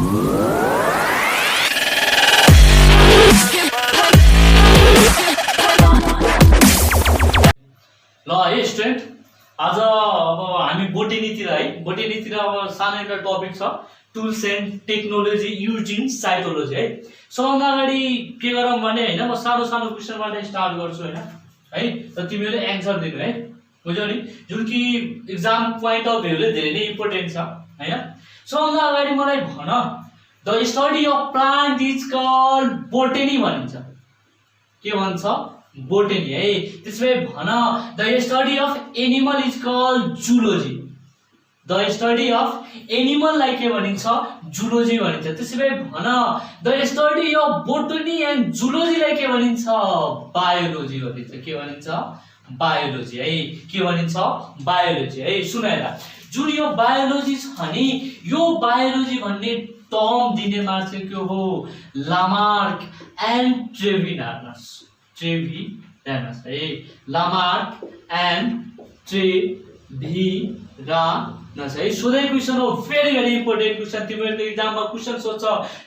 ल है स्टुडेन्ट, आज अब हामी बोटेनीतिर अब सानो एउटा टपिक छ, tools and technology use in cytology है। सबभन्दा अगाडि के गरौँ भने हैन, म सानो सानो क्वेसनबाट स्टार्ट गर्छु हैन है, र तिमीले एन्सर दिनु है, बुझ्यौ नि, जुन कि एक्जाम पोइन्ट अफ भ्यूले धेरै नै इम्पोर्टेन्ट छ हैन। सबभन्दा अगाडि मलाई भन, the study of plant is called botany भनिन्छ। के भन्छ? बोटेनी है। त्यसैले भन, the study of animal is called zoology. The study of एनिमललाई के भनिन्छ? जूलोजी भनिन्छ। त्यसैले भन, the study of botany and जूलोजीलाई के भनिन्छ? बायोलोजी भनिन्छ। के भनिन्छ? बायोलोजी है। के भनिन्छ? बायोलोजी है। सुन हेर, जुन यो बायोलोजी छ नि, यो बायोलोजी भन्ने टर्म दिने मान्छे के हो? लामार्क एन्ड ट्रेभिनानस है। लामार्क एन्ड ट्रेभिनानस है। सोधे क्वेसन हो, भेरी इम्पोर्टेन्ट क्वेसन। तिमीहरूको एक्जाममा क्वेसन सोध्छ,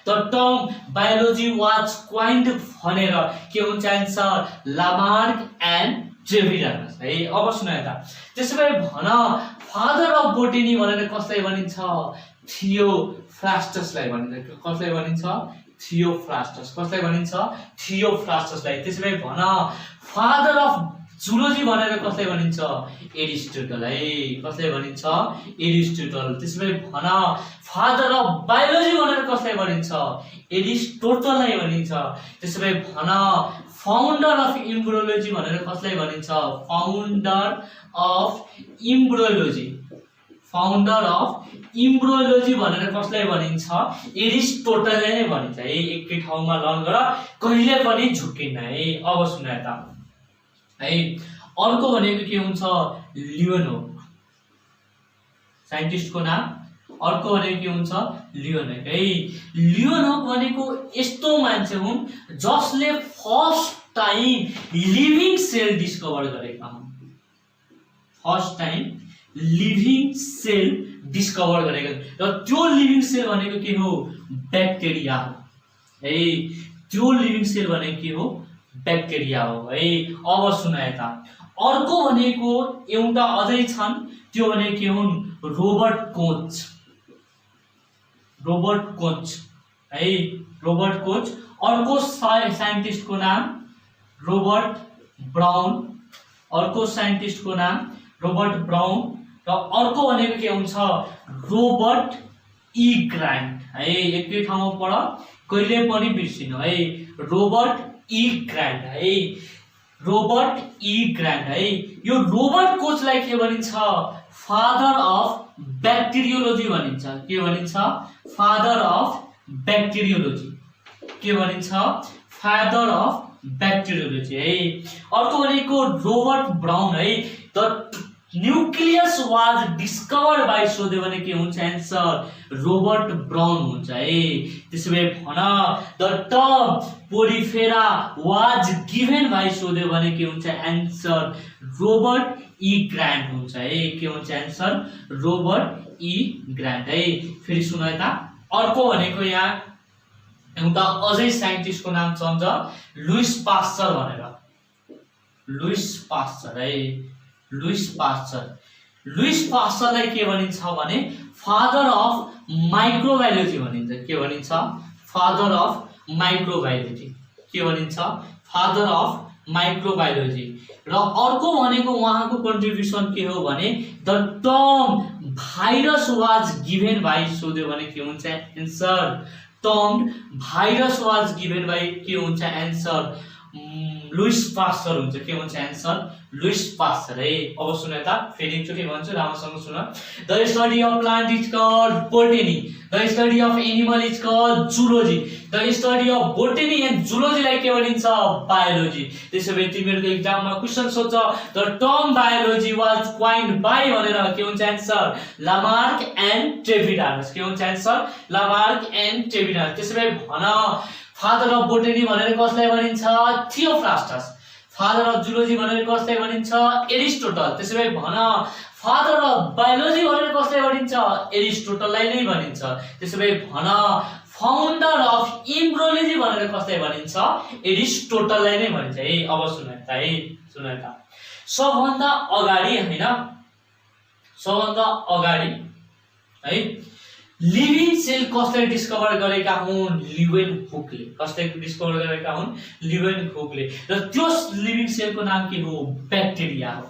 द टर्म बायोलोजी वाज क्वाइन्ड भनेर के हुन्छ एन्सर? लामार्क एन्ड ट्रेभिनानस है। अब सुन त, त्यसैले भन, फादर अफ बोटेनी भनेर कसलाई भनिन्छ? थियोफ्रास्टसलाई भनिन्छ। कसलाई भनिन्छ? थियोफ्रास्टस। कसलाई भनिन्छ? थियोफ्रास्टसलाई। त्यसैले भन, फादर अफ जूलोजी भनेर कसलाई भनिन्छ? एरिस्टोटल है। कसलाई भनिन्छ? एरिस्टोटल। त्यसैले भन, फादर अफ बायोलोजी भनेर कसलाई भनिन्छ? एरिस्टोटललाई भनिन्छ। त्यसैले भन, फाउन्डर अफ इम्ब्रोलोजी भनेर कसलाई भनिन्छ? Founder of embryology. Founder of embryology भनेर कसलाई भनिन्छ? एरिस्टोटललाई नै भनिन्छ है। एकै ठाउँमा लर्न गर, कहिले पनि झुक्किन्न है। अब सुन त है, अर्को भनेको के हुन्छ? लियोनोभ, साइन्टिस्टको नाम। अर्को भनेको के हुन्छ? लियोनोभ है। लियोनोभ भनेको यस्तो मान्छे हुन् जसले first time living cell discover गरेका हुन्। First time living cell discover गरेको, र त्यो लिभिङ सेल भनेको के हो? ब्याक्टेरिया हो है। त्यो लिभिङ सेल भनेको के हो? ब्याक्टेरिया हो है। अब सुन त, अर्को भनेको एउटा अझै छन्, त्यो भनेको के हुन्? Robert coach. रोबर्ट कोच है। Robert coach. अर्को साइन्टिस्टको नाम रोबर्ट ब्राउन। अर्को साइन्टिस्टको नाम रोबर्ट ब्राउन, र अर्को भनेको के हुन्छ? रोबर्ट ई ग्रान्ट है। एकै ठाउँमा पढ, कहिले पनि बिर्सिनु है। रोबर्ट ई ग्रान्ट है। रोबर्ट ई ग्रान्ट है। यो रोबर्ट कोचलाई के भनिन्छ? फादर अफ ब्याक्टेरियोलोजी भनिन्छ। के भनिन्छ? Father of bacteriology. के भनिन्छ? फादर अफ ब्याक्टेरियोलोजी है। अर्को भनेको रोबर्ट ब्राउन है। The nucleus was discovered by सोध्यो भने के हुन्छ एन्सर? रोबर्ट ब्राउन हुन्छ है। त्यसैले भन, the term Porifera was given by सोध्यो भने के हुन्छ एन्सर? रोबर्ट ई ग्रान्ट हुन्छ है। के हुन्छ एन्सर? रोबर्ट ई ग्रान्ट है। फेरि सुन त, अर्को भनेको यहाँ एउटा अझै साइन्टिस्टको नाम छ, लुइस पास्चर भनेर। लुइस पास्चर है। Louis Pasteur. लुइस पास्चरलाई के भनिन्छ भने फादर अफ माइक्रोबायोलोजी भनिन्छ। के भनिन्छ? Father of microbiology. के भनिन्छ? Father of microbiology. र अर्को भनेको उहाँको कन्ट्रिब्युसन के हो भने the term virus was given by सोध्यो भने के हुन्छ answer? Term virus was given by के हुन्छ एन्सर? लुइस पास्चर हुन्छ। के हुन्छ एन्सर? लुइस पास्चर है। अब सुन त, फेरि एकचोटि भन्छु, राम्रोसँग सुन। The study of plant is called botany. The study of animal is called zoology. The study of botany and जूलोजीलाई के भनिन्छ? बायोलोजी। त्यसैले तिमीहरूको एक्जाममा क्वेसन सोध्छ, the term biology was coined by भनेर के हुन्छ एन्सर? Lamarck and ट्रेभिनानस। के हुन्छ एन्सर? Lamarck and ट्रेभिनानस। त्यसैले भन, फादर अफ बोटेनी भनेर कसलाई भनिन्छ? थियोफ्रास्टस। फादर अफ जूलोजी भनेर कसलाई भनिन्छ? एरिस्टोटल। त्यसैले भन, फादर अफ बायोलोजी भनेर कसलाई भनिन्छ? एरिस्टोटललाई नै भनिन्छ। त्यसो भए भन फाउन्डर अफ इम्ब्रोलोजी भनेर कसलाई भनिन्छ? एरिस्टोटललाई नै भनिन्छ। है अब सुन त सबभन्दा अगाडि हैन, सबभन्दा अगाडि है लिभिङ सेल कसले डिस्कभर गरेका हुन्? लिवेनहुकले। कसले डिस्कभर गरेका हुन्? लिवेनहुकले। र त्यो लिभिङ सेलको नाम के हो? ब्याक्टेरिया हो।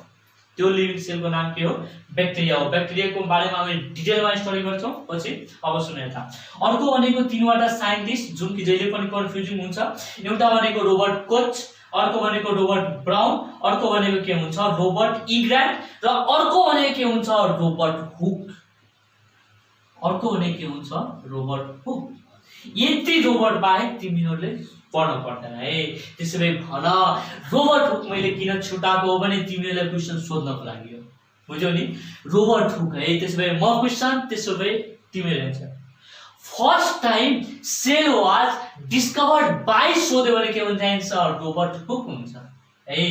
त्यो लिभिङ सेलको नाम के हो? ब्याक्टेरिया हो। ब्याक्टेरियाको बारेमा हामी डिटेलमा स्टडी गर्छौं पछि। अब सुन यता अर्को भनेको तीनवटा साइन्टिस्ट जुन कि जहिले पनि कन्फ्युजिङ हुन्छ। एउटा भनेको रोबर्ट कोच, अर्को भनेको रोबर्ट ब्राउन, अर्को भनेको के हुन्छ? रोबर्ट इग्रान्ट, र अर्को भनेको के हुन्छ? Robert Hooke. अर्को भनेको के हुन्छ? Robert Hooke. यति रोबर्ट बाहेक तिमीहरूले पढ्न पर्दैन है। त्यसो भए भन रोबर्ट हुक मैले किन छुटाएको हो भने तिमीहरूलाई क्वेशन सोध्नको लागि हो, बुझ्यौ नि? रोबर्ट हुक है। त्यसो भए म क्वेशन, त्यसो भए तिमीले answer. First time cell was discovered by सोध्यो भने के हुन्छ आन्सर? रोबर्ट हुक हुन्छ है।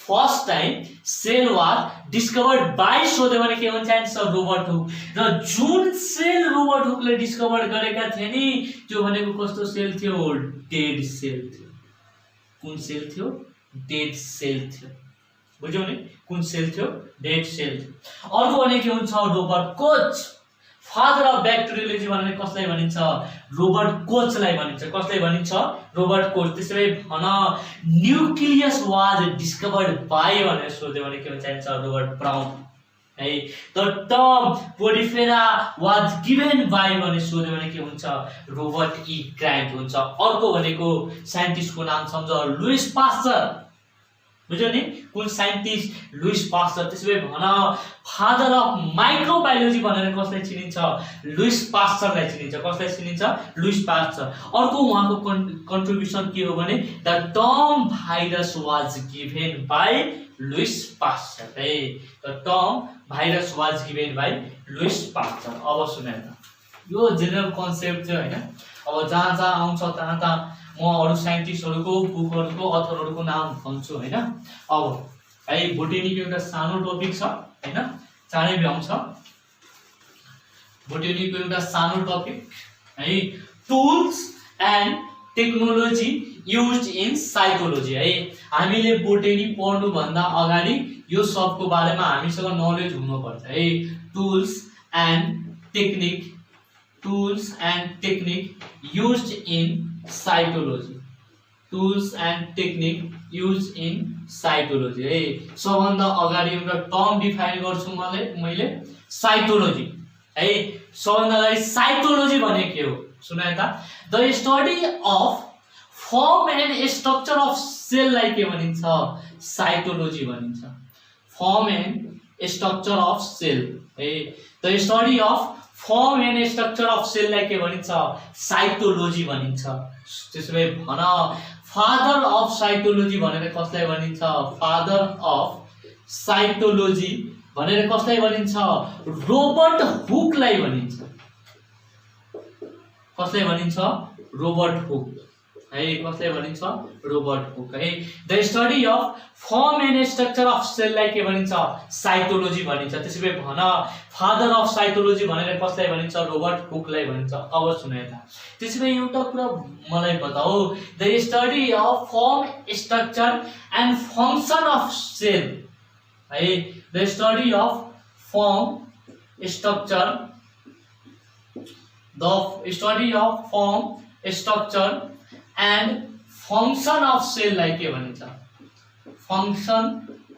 First time cell was discovered by सोध्यो भने के हुन्छ आन्सर? Robert hook. र जुन सेल रोबर्ट हुकले डिस्कभर गरेका थिए नि त्यो भनेको कस्तो सेल थियो? डेड सेल थियो। कुन सेल थियो? डेड सेल थियो। बुझ्यौ नि? कुन सेल थियो? डेड सेल थियो। अर्को भने के हुन्छ? Robert coach. फादर अफ ब्याक्टेरियोलोजी भनेर कसलाई भनिन्छ? रोबर्ट कोचलाई भनिन्छ। कसलाई भनिन्छ? Robert coach. त्यसैले भन न्यूक्लियस वाज डिस्कभर्ड बाइ भनेर सोध्यो भने के हुन्छ आन्सर? रोबर्ट ब्राउन है। The term porifera was given by भनेर सोध्यो भने के हुन्छ? रोबर्ट ई ग्रान्ट हुन्छ। अर्को भनेको साइन्टिस्टको नाम सम्झ, लुइस पास्चर। बुझ्यौ नि? कुन साइन्टिस्ट? Louis Pasteur. त्यसैले भन फादर अफ माइक्रोबायोलोजी भनेर कसलाई चिनिन्छ? लुइस पास्चरलाई चिनिन्छ। कसलाई चिनिन्छ? Louis Pasteur. अर्को उहाँको कन्ट्रिब्युसन के हो भने the term virus was given by Louis Pasteur है। The term virus was given by Louis Pasteur. अब सुन त यो जेनरल कन्सेप्ट थियो हैन। अब जहाँ जहाँ आउँछ तहाँ म अरू साइन्टिस्टहरूको बुकहरूको अथरहरूको नाम भन्छु हैन। अब है बोटेनीको एउटा सानो टपिक छ हैन, चाँडै भ्याउँछ। बोटेनीको एउटा सानो टपिक है, tools and technology used in psychology है। हामीले बोटेनी पढ्नु भन्दा अगाडि यो सबको बारेमा हामीसँग नलेज हुनुपर्छ है। Tools and technique used in psychology. Tools and technique use in psychology है। सबभन्दा अगाडि एउटा टर्म डिफाइन गर्छु मैले, साइकोलोजी है। सबभन्दा अगाडि साइकोलोजी भने के हो? सुन त the study of form and structure of सेललाई के भनिन्छ? साइकोलोजी भनिन्छ। Form and structure of cell है। The study of form and structure of सेललाई के भनिन्छ? साइकोलोजी भनिन्छ। त्यसो भए भन फादर अफ साइकोलोजी भनेर कसलाई भनिन्छ? फादर अफ साइकोलोजी भनेर कसलाई भनिन्छ? रोबर्ट हुकलाई भनिन्छ। कसलाई भनिन्छ? रोबर्ट हुक है। कसलाई भनिन्छ? रोबर्ट हुक है। The study of form and structure of सेललाई के भनिन्छ? साइकोलोजी भनिन्छ। त्यसैले भन फादर अफ साइकोलोजी भनेर कसलाई भनिन्छ? रोबर्ट हुकलाई भनिन्छ। अब सुन त त्यसैले एउटा कुरा मलाई बताऊ, the study of form structure and function of cell है। The study of form structure, the study of form structure and function of सेललाई के भनिन्छ? फङ्सन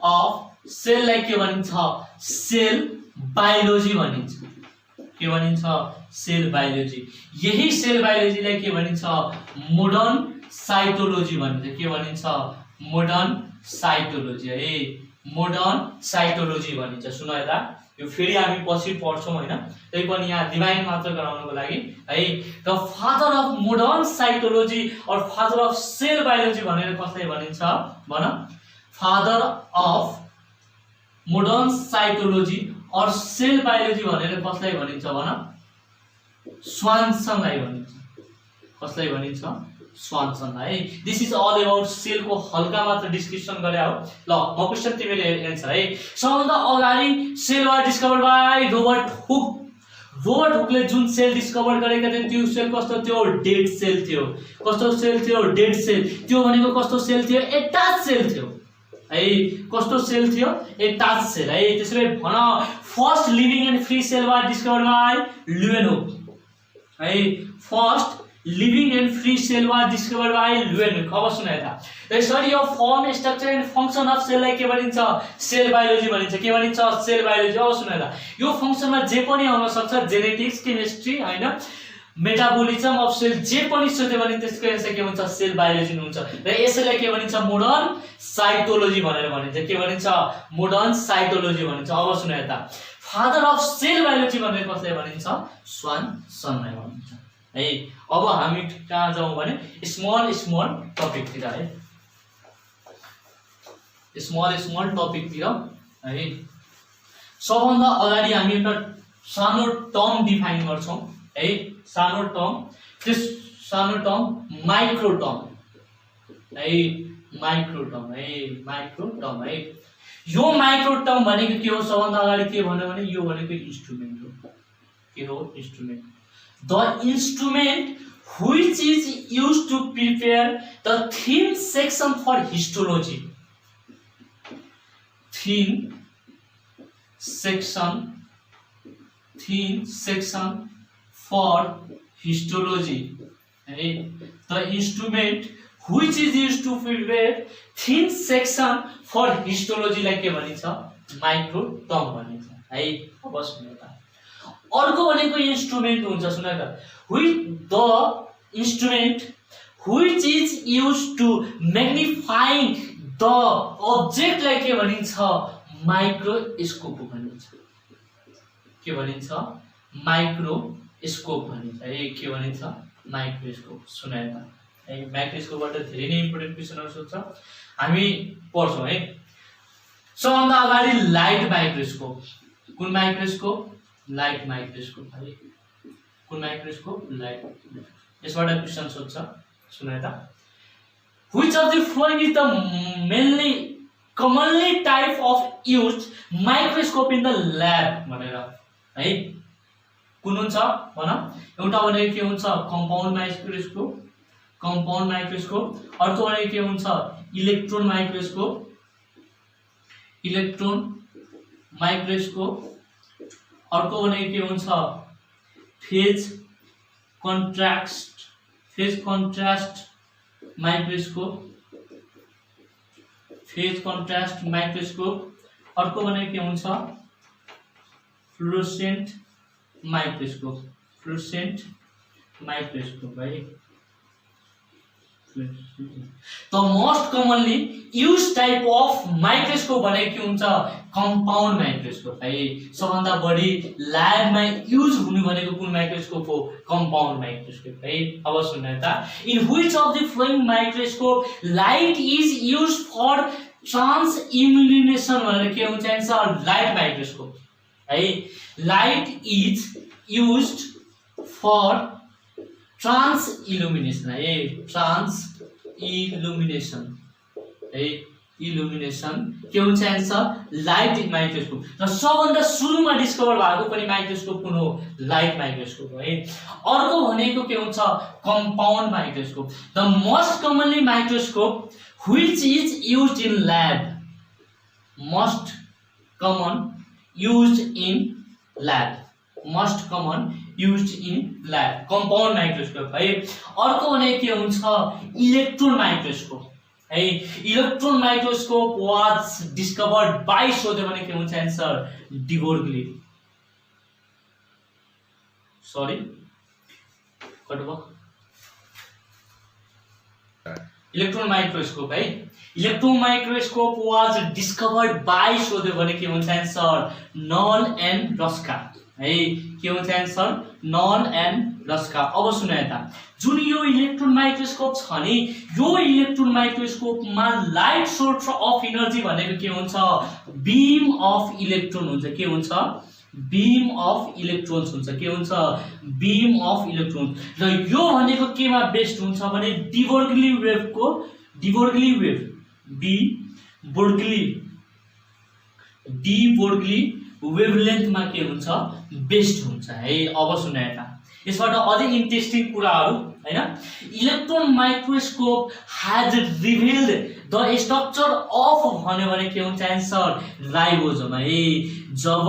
अफ सेललाई के भनिन्छ? सेल बायोलोजी भनिन्छ। के भनिन्छ? Cell biology. यही सेल बायोलोजीलाई के भनिन्छ? मोडर्न साइटोलोजी भनिन्छ। के भनिन्छ? मोडर्न साइटोलोजी है। मोडर्न साइटोलोजी भनिन्छ। सुन यता यो फेरि हामी पछि पढ्छौँ हैन, तै पनि यहाँ डिभाइन मात्र गराउनको लागि है। The father of modern psychology और फादर अफ सेल बायोलोजी भनेर कसलाई भनिन्छ? भन फादर अफ मोडर्न साइकोलोजी और सेल बायोलोजी भनेर कसलाई भनिन्छ? भन स्वानसनलाई भनिन्छ। कसलाई भनिन्छ? स्वानसन है। दिस इज अल अबाउट सेलको हल्का मात्र डिस्क्रिप्सन गरे हो। ल म क्वेशन तिमीले एन्सर है। सबभन्दा अगाडि cell was discovered by Robert Hooke. Robert हुकले जुन सेल डिस्कभर गरेका थिए त्यो सेल कस्तो थियो? डेड सेल थियो। कस्तो सेल थियो? Dead cell. त्यो भनेको कस्तो सेल थियो? एटाच सेल थियो है। कस्तो सेल थियो? एटाच सेल है। त्यसैले भन first living and free cell was discovered by Leeuwenhoek है। First living and free cell was discovered by Leeuwenhoek. अब सुन यता, the study of form structure and function of सेललाई के भनिन्छ? सेल बायोलोजी भनिन्छ। के भनिन्छ? Cell biology. अब सुन यता, यो फंक्सनमा जे पनि आउन सक्छ, जेनेटिक्स, केमिस्ट्री हैन, मेटाबोलिजम अफ सेल जे पनि सोध्यो भने त्यसको एन्सर के हुन्छ? सेल बायोलोजी हुन्छ। र यसैलाई के भनिन्छ? मोडर्न साइटोलोजी भनेर भनिन्छ। के भनिन्छ? मोडर्न साइटोलोजी भनिन्छ। अब सुन यता, फादर अफ सेल बायोलोजी भनेर कसलाई भनिन्छ? स्वानसनलाई भनिन्छ है। अब हामी कहाँ जाउँ भने स्मल टपिकतिर है। स्मल टपिकतिर है। सबभन्दा अगाडि हामी एउटा सानो टर्म डिफाइन गर्छौं है। सानो टर्म, त्यस सानो टर्म माइक्रो टर्म है। माइक्रो टर्म है। यो माइक्रो टर्म भनेको के हो? सबभन्दा अगाडि के भन्यो भने यो भनेको इन्स्ट्रुमेन्ट हो। के हो? Instrument. The instrument which is used to prepare the thin section for histology. Thin section for histology. The instrument which is used to prepare thin section for histology like के भनिन्छ? माइक्रो टर्म भनिन्छ है। अब सुन्नु त, अर्को भनेको instrument हुन्छ। सुन त, the instrument which is used to magnifying the अब्जेक्टलाई के भनिन्छ? माइक्रोस्कोप भनिन्छ। के भनिन्छ? माइक्रोस्कोप भनिन्छ है। के भनिन्छ? माइक्रोस्कोप। सुन त है, माइक्रोस्कोपबाट धेरै नै इम्पोर्टेन्ट क्वेशनहरु सोध्छ, हामी पढ्छौं है। सबभन्दा अगाडि लाइट माइक्रोस्कोप। कुन माइक्रोस्कोप? लाइट माइक्रोस्कोप है। कुन माइक्रोस्कोप? लाइट। यसबाट क्वेशन सोध्छ। सुन त, which of the following is the mainly commonly type of used microscope in the lab भनेर है। कुन हुन्छ भन? एउटा भनेको के हुन्छ? Compound microscope. Compound microscope. अर्को भनेको के हुन्छ? Electron microscope. Electron microscope. अर्को भनेको के हुन्छ? Phase contrast microscope. Phase contrast microscope. अर्को भनेको के हुन्छ? फ्लुओरेसेन्ट माइक्रोस्कोप। फ्लुओरेसेन्ट माइक्रोस्कोप है। The most commonly used type of microscope भनेको के हुन्छ? कम्पाउन्ड माइक्रोस्कोप है। सबभन्दा बढी ल्याबमा युज हुने भनेको कुन माइक्रोस्कोप हो? कम्पाउन्ड माइक्रोस्कोप है। अब सुन्नु त, in which of the following microscope light is used for transillumination भनेर के हुन्छ एन्सर? लाइट माइक्रोस्कोप है। Light is used for transillumination है। ट्रान्स इल्युमिनेसन है। इल्युमिनेसन के हुन्छ एन्सर? Light microscope. र सबभन्दा सुरुमा डिस्कभर भएको पनि माइक्रोस्कोप कुन हो? लाइट माइक्रोस्कोप है। अर्को भनेको के हुन्छ? Compound microscope. The most commonly microscope which is used in lab. Most common used in lab. Most common used in lab, compound microscope है। अर्को भनेको के हुन्छ? इलेक्ट्रोन माइक्रोस्कोप है। Electron microscope was discovered by सोध्यो भने के हुन्छ एन्सर? डिबोर्गली। सरी कटबो। इलेक्ट्रोन माइक्रोस्कोप है। Electron microscope was discovered by सोध्यो भने के हुन्छ एन्सर? नल एन्ड रस्का है। के हुन्छ एन्सर? Null and Ruska. अब सुन यता, जुन यो इलेक्ट्रोन माइक्रोस्कोप छ नि, यो इलेक्ट्रोन माइक्रोस्कोपमा लाइट सोर्स अफ एनर्जी भनेको के हुन्छ? बीम अफ इलेक्ट्रोन हुन्छ। के हुन्छ? बीम अफ इलेक्ट्रोन्स हुन्छ। के हुन्छ? Beam of electrons. र यो भनेको केमा बेस्ड हुन्छ भने डी ब्रोग्ली वेभको डी ब्रोग्ली वेभलेन्थमा के हुन्छ? बेस्ड हुन्छ है। अब सुन यता यसबाट अझै इन्ट्रेस्टिङ कुराहरू हैन। Electron microscope has revealed the structure of भन्यो भने के हुन्छ? आन्सर राइबोसोम है। जब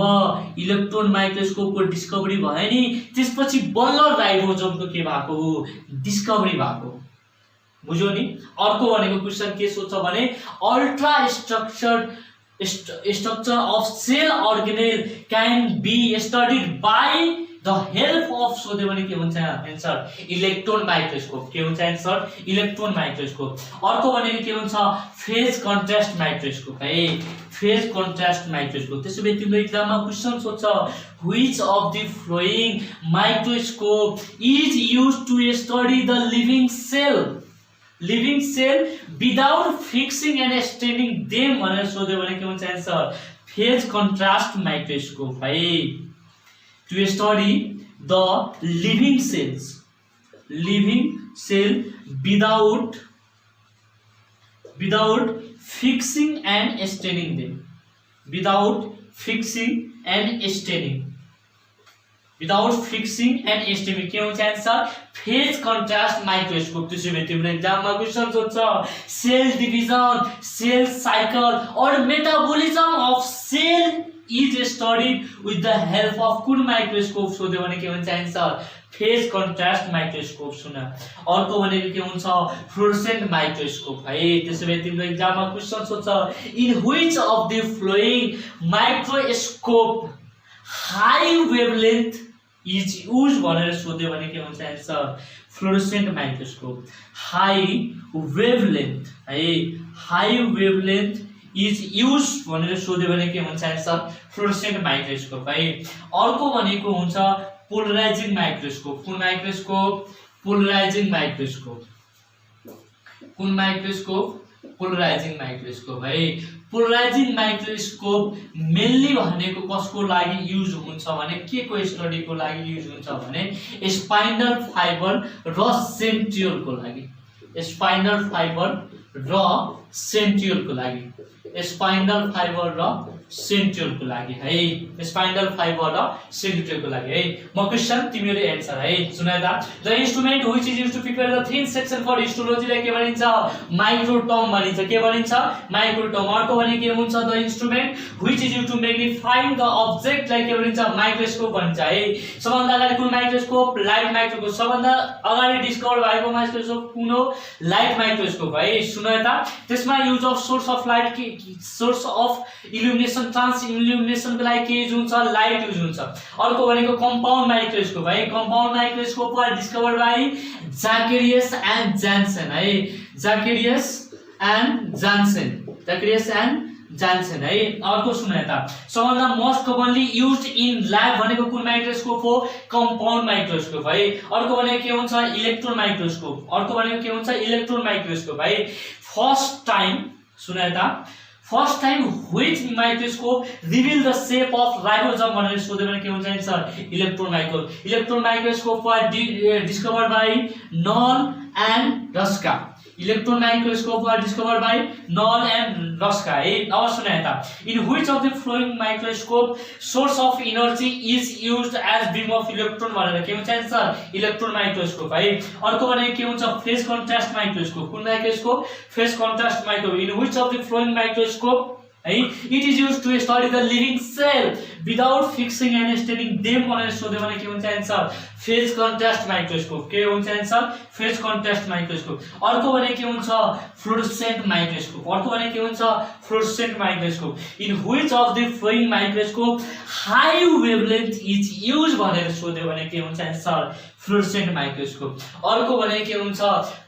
इलेक्ट्रोन माइक्रोस्कोपको डिस्कभरी भयो नि त्यसपछि बल्ल राइबोसोमको के भएको हो? डिस्कभरी भएको। बुझ्यो नि? अर्को भनेको क्वेशन के सोध्छ भने ultra structure of cell organelle can be studied by the help of सोध्यो भने के हुन्छ? Answer electron microscope. के हुन्छ? Answer electron microscope. अर्को भनेको के हुन्छ? फेज कन्ट्रास्ट माइक्रोस्कोप है। Phase contrast microscope. त्यसो भए तिम्रो एक्जाममा क्वेशन सोध्छ which of the following microscope is used to study the living cell without fixing and staining them भनेर सोध्यो भने के हुन्छ? आन्सर फेज कन्ट्रास्ट माइक्रोस्कोप है। To study the living cell without fixing and staining them. Without fixing and staining के हुन्छ? Answer phase contrast microscope. त्यसो भए तिम्रो एक्जाममा क्वेशन सोध्छ सेल डिभिजन, सेल साइकल और metabolism of cell is studied with the help of कुन microscope सोध्यो भने के हुन्छ? Answer phase contrast microscope. सुन अर्को भनेको के हुन्छ? फ्लोरोसेन्ट माइक्रोस्कोप है। त्यसो भए तिम्रो एक्जाममा क्वेशन सोध्छ in which of the following microscope high wavelength is use भनेर सोध्यो भने के हुन्छ? Answer fluorescent microscope. High wavelength है। हाई वेभलेन्थ इज युज भनेर सोध्यो भने के हुन्छ? आन्सर फ्लोरोसेन्ट माइक्रोस्कोप है। अर्को भनेको हुन्छ पोलराइजिङ माइक्रोस्कोप। कुन माइक्रोस्कोप? Polarising microscope. कुन माइक्रोस्कोप? पोलराइजिङ माइक्रोस्कोप है। पोलराइजिङ माइक्रोस्कोप मेनली भनेको कसको लागि युज हुन्छ भने के को स्टडीको लागि युज हुन्छ भने स्पाइनल फाइबर र सेन्ट्रियोलको लागि। स्पाइनल फाइबर र सेन्ट्रियोलको लागि। स्पाइनल फाइबर र सेन्ट्रियोलको लागि है। स्पाइनल फाइबर र सेन्ट्रियोलको लागि है। म क्वेशन तिमीले एन्सर है। सुनाइदा the instrument which is used to prepare the thin section for हिस्टोलोजीलाई के भनिन्छ? माइक्रोटोम भनिन्छ। के भनिन्छ? माइक्रोटोम। अर्को भने के हुन्छ? The instrument which is used to magnifying the अब्जेक्टलाई के भनिन्छ? माइक्रोस्कोप भनिन्छ है। सबभन्दा अगाडि कुन माइक्रोस्कोप? Light microscope. सबभन्दा अगाडि डिस्कभर भएको माइक्रोस्कोप कुन हो? लाइट माइक्रोस्कोप है। सुनाइदा त्यसमा use of source of light के सोर्स अफ इल्युमिनेसन ट्रान्स इल्युमिनेसनको लागि के युज हुन्छ? लाइट युज हुन्छ। अर्को भनेको कम्पाउन्ड माइक्रोस्कोप है। Compound microscope were discovered by Zacharias and Janssen है। जैकेरियस एन्ड जानसन है। अर्को सुन यता सबभन्दा most commonly used in lab भनेको कुन माइक्रोस्कोप हो? कम्पाउन्ड माइक्रोस्कोप है। अर्को भनेको के हुन्छ? Electron microscope. अर्को भनेको के हुन्छ? इलेक्ट्रोन माइक्रोस्कोप है। First time which microscope reveal the shape of ribosome भनेर सोध्यो भने के हुन्छ? Answer electron microscope. Electron microscope were discovered by Knoll and Ruska. Electron microscope were discovered by Knoll and Ruska है। अब सुन यता in which of the following microscope source of energy is used as beam of electron भनेर के हुन्छ? Answer electron microscope है। अर्को भनेको के हुन्छ? Phase contrast microscope. कुन microscope? Phase contrast microscope. In which of the following microscope है it is used to study the living cell without fixing and staining them भनेर सोध्यो भने के हुन्छ? Answer phase contrast microscope. के हुन्छ? Answer phase contrast microscope. अर्को भने के हुन्छ? Fluorescent microscope. अर्को भने के हुन्छ? Fluorescent microscope. In which of the following microscope high wavelength is use भनेर सोध्यो भने के हुन्छ? Answer fluorescent microscope. अर्को भने के हुन्छ?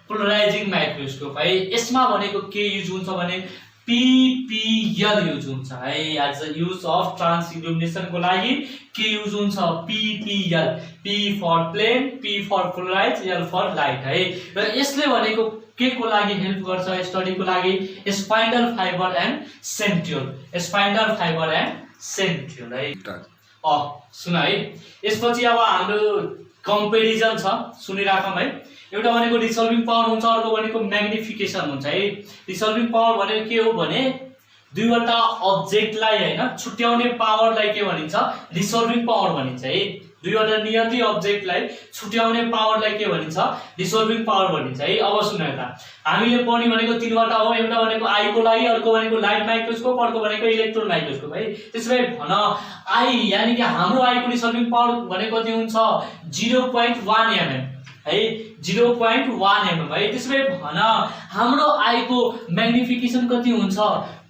पोलराइजिङ माइक्रोस्कोप है। यसमा भनेको के युज हुन्छ भने PPL युज हुन्छ है। As a use of trans इल्युमिनेसनको लागि के युज हुन्छ? PPL। P for plane, P for polarize, L for light है। र यसले भनेको के को लागि हेल्प गर्छ? स्टडीको लागि spinal fibre and centriole. Spinal fibre and centriole है। सुन है, यसपछि अब हाम्रो कम्पेरिजन छ, सुनिराखौँ है। एउटा भनेको रिसल्भिङ पावर हुन्छ, अर्को भनेको म्याग्निफिकेसन हुन्छ है। रिसल्भिङ पावर भनेको के हो भने दुईवटा अब्जेक्टलाई हैन छुट्याउने पावरलाई के भनिन्छ, रिसल्भिङ पावर भनिन्छ है। दुईवटा नियति अब्जेक्टलाई छुट्याउने पावरलाई के भनिन्छ, रिसल्भिङ पावर भनिन्छ है। अब सुन त, हामीले पढ्ने भनेको तीनवटा हो, एउटा भनेको आई को लागि, अर्को भनेको लाइट माइक्रोस्कोप, अर्को भनेको इलेक्ट्रोन माइक्रोस्कोप है। त्यसैले भन आई यानी कि हाम्रो आई को रिसल्भिङ पावर भनेको कति हुन्छ, 0.1 mm है, 0.1 mm है। त्यसैले भन हाम्रो आई को म्याग्निफिकेसन कति हुन्छ,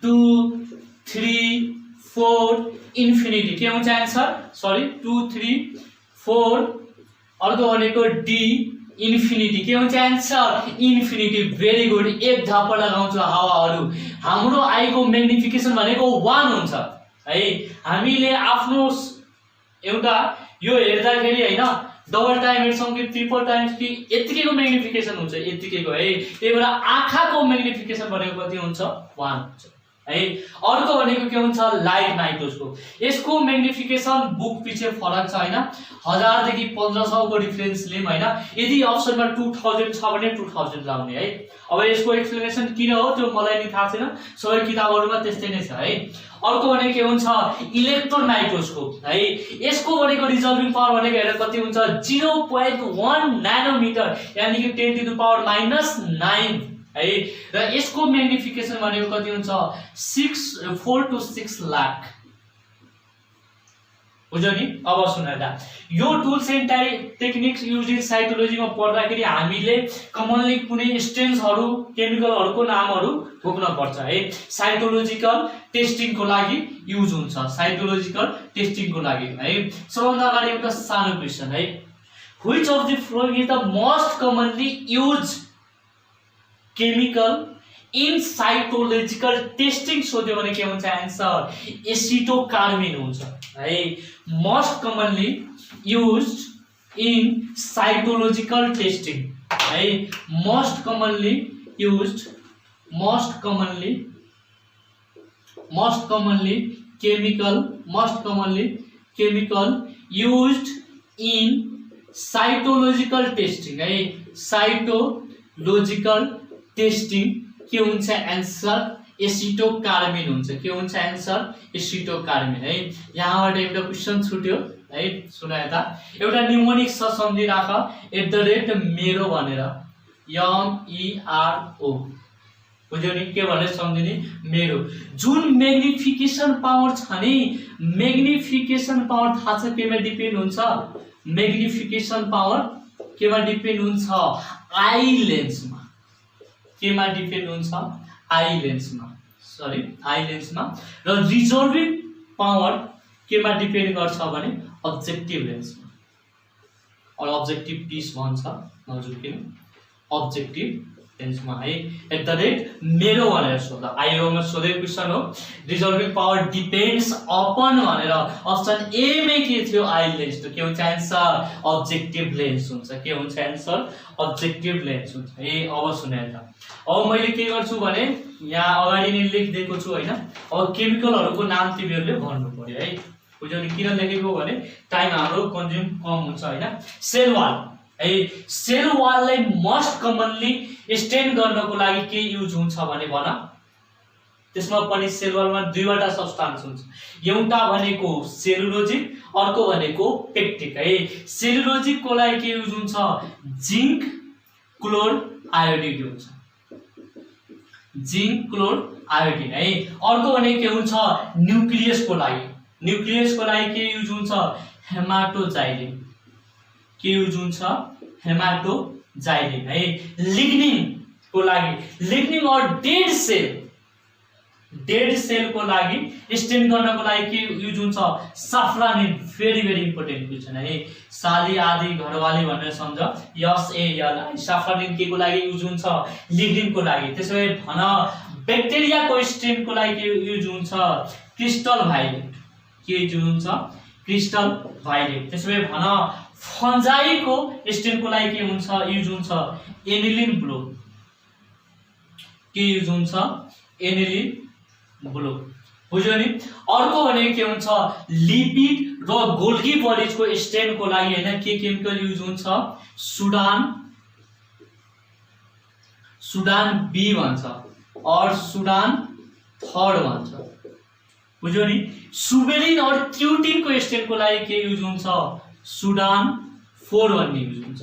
2 3 4 इन्फिनिटी। के हुन्छ आन्सर, सरी 2 3 4, अर्को भनेको डी इन्फिनिटी। के हुन्छ आन्सर, इन्फिनिटी। भेरी गुड, एक झप्पा लगाउँछु हावाहरू। हाम्रो आई को म्याग्निफिकेसन भनेको 1 हुन्छ है। हामीले आफ्नो एउटा यो हेर्दाखेरि हैन डबल टाइम हेर्छौं कि ट्रिपल टाइम्स कि यतिकैको म्याग्निफिकेसन हुन्छ, यतिकैको है। त्यही भएर आँखाको म्याग्निफिकेसन भनेको कति हुन्छ, 1 हुन्छ है। अर्को भनेको के हुन्छ, लाइट माइक्रोस्कोप। यसको म्याग्निफिकेसन बुक पछि फरक छ हैन, 1000 देखि 1500 को डिफरेन्स लिम हैन। यदि अप्सनमा 2000 छ भने 2000 लाउने है। अब यसको एक्सप्लेनेसन किन हो त्यो मलाई नि थाहा छैन, सबै किताबहरुमा त्यस्तै नै छ है। अर्को भनेको के हुन्छ, इलेक्ट्रोन माइक्रोस्कोप है। यसको भनेको रिजल्भिङ पावर भनेको हेर कति हुन्छ, 0.1 नैनोमिटर यानी कि 10 टु द पावर -9 है। र यसको म्याग्निफिकेसन भनेको कति हुन्छ, 4 to 6 लाख। बुझ्यो नि। अब सुन त, यो tools and techniques use in साइटोलोजीमा पढ्दाखेरि हामीले कमनली कुनै स्ट्रेन्सहरु केमिकलहरुको नामहरु बोक्न पर्छ है। साइटोलोजिकल टेस्टिङको लागि युज हुन्छ, साइटोलोजिकल टेस्टिङको लागि है। सबभन्दा अगाडि एउटा सानो क्वेशन है, which of the following is the most commonly use chemical in cytological testing सोध्यो भने के हुन्छ आन्सर, एसिटोकार्बिन हुन्छ है। Most commonly used in cytological testing है। Most commonly used, most commonly chemical used in cytological testing है। Cytological testing के हुन्छ आन्सर, एसिटोकार्बिन हुन्छ। के हुन्छ आन्सर, एसिटोकार्बिन है। यहाँबाट एउटा क्वेशन छुट्यो है, सुन यता। एउटा न्युमोनिक छ सम्झिराख, @ मेरो भनेर, MERO। बुझ्यौ नि, के भनेर सम्झिने, मेरो। जुन म्याग्निफिकेसन पावर छ नि, म्याग्निफिकेसन पावर थाहा छ केमा डिपेन्ड हुन्छ, म्याग्निफिकेसन पावर केमा डिपेन्ड हुन्छ, आई लेन्समा। केमा डिपेन्ड हुन्छ, आई लेन्समा, सरी आई लेन्समा। र रिजल्भिङ पावर केमा डिपेन्ड गर्छ भने अब्जेक्टिभ लेन्समा, और अब्जेक्टिभ पिस भन्छ नजुकिन, अब्जेक्टिभ लेन्समा है। @ मेरो भनेर सोध्दा आइओमा सोधेको क्वेशन हो। रिजल्भिङ पावर डिपेन्ड्स अपन भनेर अप्सन ए मै के थियो, आई लेन्स। त के हुन्छ आन्सर, अब्जेक्टिभ लेन्स हुन्छ। के हुन्छ आन्सर, अब्जेक्टिभ लेन्स हुन्छ है। अब सुने त, अब मैले के गर्छु भने यहाँ अगाडि नै लेखिदिएको छु हैन। अब केमिकलहरुको नाम तिमीहरुले भन्नु पर्यो है। बुझ्यौ नि, किन लेखेको भने टाइम हाम्रो कन्ज्युम कम हुन्छ हैन। सेल वाल है, सेल वाललाई मोस्ट कमनली स्टेन गर्नको लागि के युज हुन्छ भने भन। त्यसमा पनि सेल वालमा दुईवटा सब्स्टान्स हुन्छ, एउटा भनेको सेलुलोजिक, अर्को भनेको पेक्टिक है। सेलुलोजिक को लागि के युज हुन्छ, जिंक क्लोर आयोडिन हुन्छ, जिंक क्लोर आयोडिन है। अर्को भनेको के हुन्छ, न्यूक्लियस को लागि, न्यूक्लियस को लागि के युज हुन्छ, हेमाटोजाइलिन। के युज हुन्छ, हेमाटोजाइलिन है। लिग्निन को लागि, लिग्निन और डेड सेल को लागि स्टेन गर्नको लागि के युज हुन्छ, साफ्रानिन। भेरी भेरी इम्पोर्टेन्ट क्वेशन है। साली आदि घरवाली भनेर सम्झ, SAL। साफ्रानिन के को लागि युज हुन्छ, लिग्निन को लागि। त्यसैले भन ब्याक्टेरिया को स्टेन को लागि के युज हुन्छ, क्रिस्टल भाइलेट। के युज हुन्छ, क्रिस्टल भाइलेट। त्यसैले भन फन्जाई को स्टेन को लागि के हुन्छ, युज हुन्छ, एनिलिन ब्लू। के युज हुन्छ, एनिलिन ब्लू बुझ्यो नि। अर्को भनेको के हुन्छ लिपिड र गोल्गी बडिजको स्टेनको लागि हैन के केमिकल युज हुन्छ सुडान बी भन्छ और सुडान थर्ड भन्छ, बुझ्यो नि। सुबेरिन और क्युटिन को स्टेन को लागि के युज हुन्छ सुडान 4 भन्ने युज हुन्छ,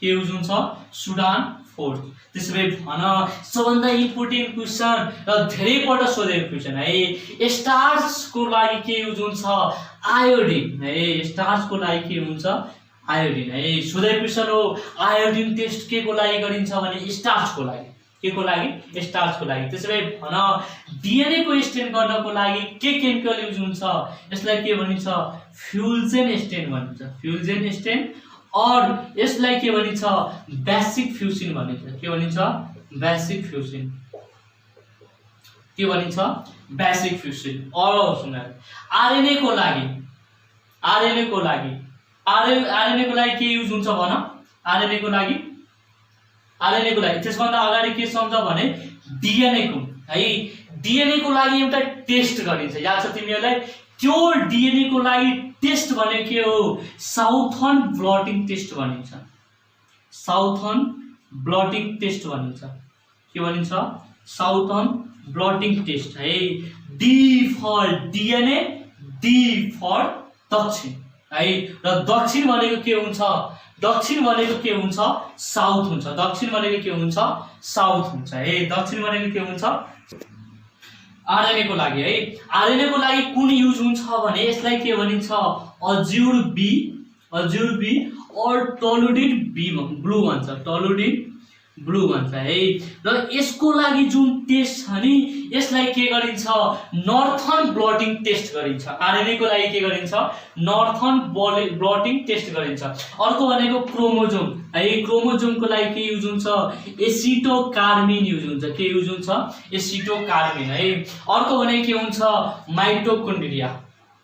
के युज हुन्छ सुडान 4। त्यसैले भन सबभन्दा इम्पोर्टेन्ट क्वेशन र धेरै पल्ट सोधेको क्वेशन है, स्टार्च को लागि के युज हुन्छ आयोडिन है, स्टार्च को लागि के हुन्छ आयोडिन है। सोधेको क्वेशन हो आयोडिन टेस्ट के को लागि गरिन्छ भने स्टार्च को लागि, के को लागि स्टार्च को लागि। त्यसैले भन डीएनए को स्टेन गर्नको लागि के केमिकल युज हुन्छ, यसलाई के भनिन्छ फ्युजन स्टेन भनिन्छ, फ्युजन स्टेन। और यसलाई के भनिन्छ बेसिक फ्युजन भनिन्छ, के भनिन्छ बेसिक फ्युजन, के भनिन्छ बेसिक फ्युजन। और सुन आरएनए को लागि, आरएनए को लागि, आरएनए को लागि के युज हुन्छ भन, आरएनए को लागि, आरएनए को लागि त्यसभन्दा अगाडि के सम्झ भने डीएनए को है, डीएनए को लागि एउटा टेस्ट गरिन्छ, याद छ तिमीहरुलाई, त्यो डीएनए को लागि टेस्ट भने के हो साउथर्न ब्लटिङ टेस्ट भनिन्छ, साउथर्न ब्लटिङ टेस्ट भनिन्छ, के भनिन्छ साउथर्न ब्लटिङ टेस्ट है। D for DNA, D for दक्षिण है, र दक्षिण भनेको के हुन्छ, दक्षिण भनेको के हुन्छ साउथ हुन्छ, दक्षिण भनेको के हुन्छ साउथ हुन्छ है, दक्षिण भनेको के हुन्छ आरएनए को लागि है। आरएनए को लागि कुन युज हुन्छ भने यसलाई के भनिन्छ अज्युर बी और टोलुडिन बी ब्लू भन्छ, टोलुडिन ब्लू भन्छ है। र यसको लागि जुन टेस्ट छ नि यसलाई के गरिन्छ नर्थर्न ब्लटिङ टेस्ट गरिन्छ, आरएनए को लागि के गरिन्छ नर्थर्न ब्लटिङ टेस्ट गरिन्छ। अर्को भनेको क्रोमोजोम है, क्रोमोजोम को लागि के युज हुन्छ एसिटोकार्मिन युज हुन्छ, के युज हुन्छ एसिटोकार्मिन है। अर्को भनेको के हुन्छ माइटोकोन्ड्रिया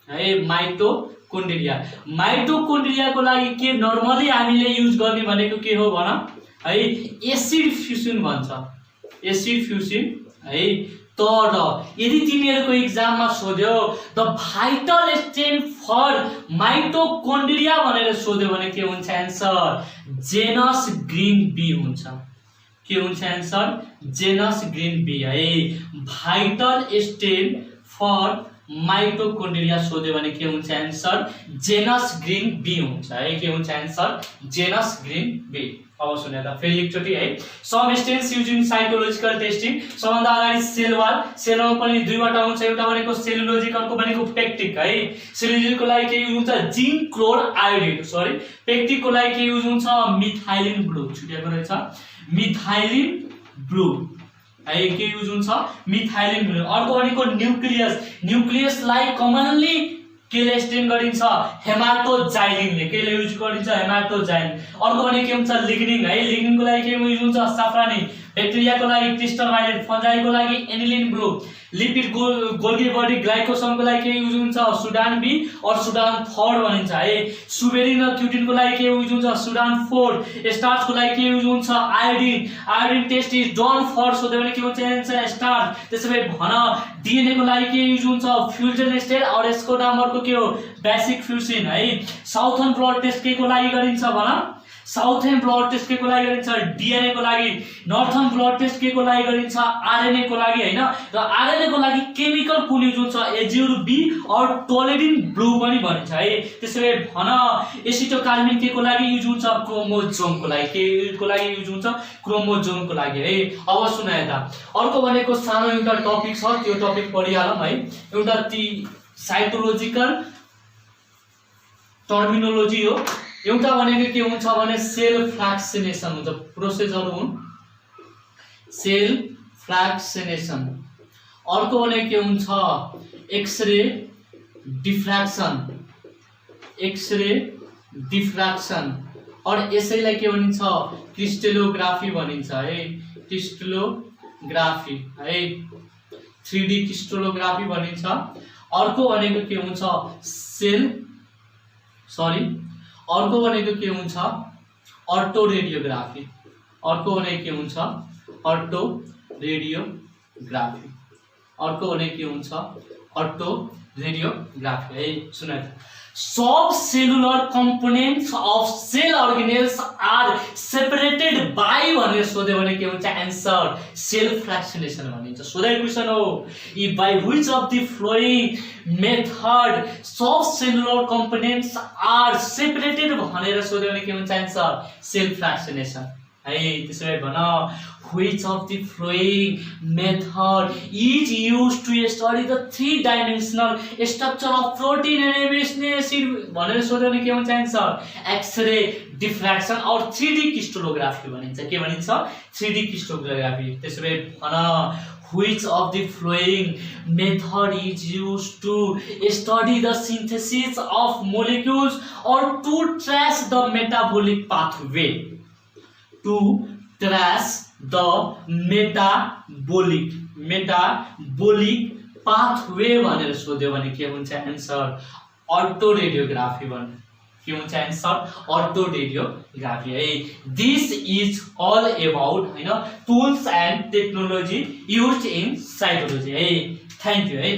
है, माइटोकोन्ड्रिया, माइटोकोन्ड्रिया को लागि के नर्मली हामीले युज गर्ने भनेको के हो भन है एसिड फ्युजन भन्छ, एसिड फ्युजन है। तर यदि तिमीहरुको एक्जाममा सोध्यो the vital stain for mitochondria भनेर सोध्यो भने के हुन्छ आन्सर जेनस ग्रीन बी हुन्छ, के हुन्छ आन्सर जेनस ग्रीन बी है। भाइटल स्टेन फर माइटोकोन्ड्रिया सोध्यो भने के हुन्छ आन्सर जेनस ग्रीन बी हुन्छ है, के हुन्छ आन्सर जेनस ग्रीन बी। अब सुने त फेरि एकचोटी है, सम स्टेन्स युजिङ साइटोलोजिकल टेस्टिङ। सबभन्दा अगाडि सेल वाल, सेलमा पनि दुईवटा हुन्छ, एउटा भनेको सेलुलोजिक अर्को भनेको पेक्टिक है। सेलुलोजिक को लागि के युज हुन्छ जिंक क्लोर आयोडिन, सरी पेक्टिक को लागि के युज हुन्छ मिथाइलिन ब्लू, छुटेको रहेछ मिथाइलिन ब्लू है, के युज हुन्छ मिथाइलिन ब्लू। अर्को भनेको न्यूक्लियस, न्यूक्लियसलाई कमनली केले स्टेन गरिन्छ हेमाटोजाइलिनले, केले युज गरिन्छ हेमाटोजाइलिन। अर्को भनेको के हुन्छ लिग्निन है, लिग्निन को लागि के युज हुन्छ साफ्रानिन। बैक्टेरिया को लागि क्रिस्टल वायलेट, फंजाई को लागि aniline blue. Lipid Golgi body ग्लाइकोसन को लागि के युज हुन्छ सुडान बी और सुडान थर्ड भनिन्छ है। सुबेरिन र क्युटिन को लागि के युज हुन्छ सुडान 4। स्टार्च को लागि के युज हुन्छ iodine, iodine test is done for सोध्यो भने के हुन्छ आन्सर स्टार्च। त्यसैले भन डीएनए को लागि के युज हुन्छ फ्युजन स्टेट और यसको नाम अर्को के हो बेसिक फ्युजन है। साउथर्न ब्लड टेस्ट के को लागि गरिन्छ भन साउथर्न ब्लड टेस्ट के को लागि गरिन्छ डीएनए को लागि। नर्थर्न ब्लड टेस्ट के को लागि गरिन्छ आरएनए को लागि हैन। र आरएनए को लागि केमिकल कुन युज हुन्छ एज्युर बी और टोलेडिन ब्लू पनि भनिन्छ है। त्यसैले भन एसिटोकार्मिन के को लागि युज हुन्छ क्रोमोजोम को लागि, के को लागि युज हुन्छ क्रोमोजोम को लागि है। अब सुन यता अर्को भनेको सानो एउटा टपिक छ, त्यो टपिक पढिहालौं है। एउटा ती साइटोलोजिकल टर्मिनोलोजी हो। एउटा भनेको के हुन्छ भने सेल फ्र्याक्सनेसन हुन्छ, प्रोसेसहरु हुन् सेल फ्र्याक्सनेसन। अर्को भनेको के हुन्छ एक्सरे डिफ्र्याक्सन, एक्सरे डिफ्र्याक्सन और यसैलाई के भनिन्छ क्रिस्टलोग्राफी भनिन्छ है, क्रिस्टलोग्राफी है, 3D क्रिस्टलोग्राफी भनिन्छ। अर्को भनेको के हुन्छ अर्को भनेको के हुन्छ अटो रेडियोग्राफी, अर्को भनेको के हुन्छ अटो रेडियोग्राफी, अर्को भनेको के हुन्छ ऑटो रेडियोग्राफी है सुन सब cellular components of cell organelles are separated by भनेर सोध्यो भने के हुन्छ आन्सर सेल फ्र्याक्सनेसन भनिन्छ सोधेको क्वेशन हो ई by which of the following method sub cellular components are separated भनेर सोध्यो भने के हुन्छ आन्सर सेल फ्र्याक्सनेसन है त्यसै भन which of the following method is used to study the three-dimensional structure of protein and amino acid भनेर सोध्यो भने के हुन्छ आन्सर एक्सरे डिफ्र्याक्सन और 3D क्रिस्टलोग्राफी भनिन्छ के भनिन्छ 3D क्रिस्टलोग्राफी त्यसै भन which of the following method is used to study the synthesis of molecules or to trace the metabolic pathway to trace the metabolic pathway भनेर सोध्यो भने के हुन्छ आन्सर ऑटो रेडियोग्राफी भन के हुन्छ आन्सर ऑटो रेडियोग्राफी है दिस इज ऑल अबाउट हैन tools and technology used in cytology है थ्यांक यू है।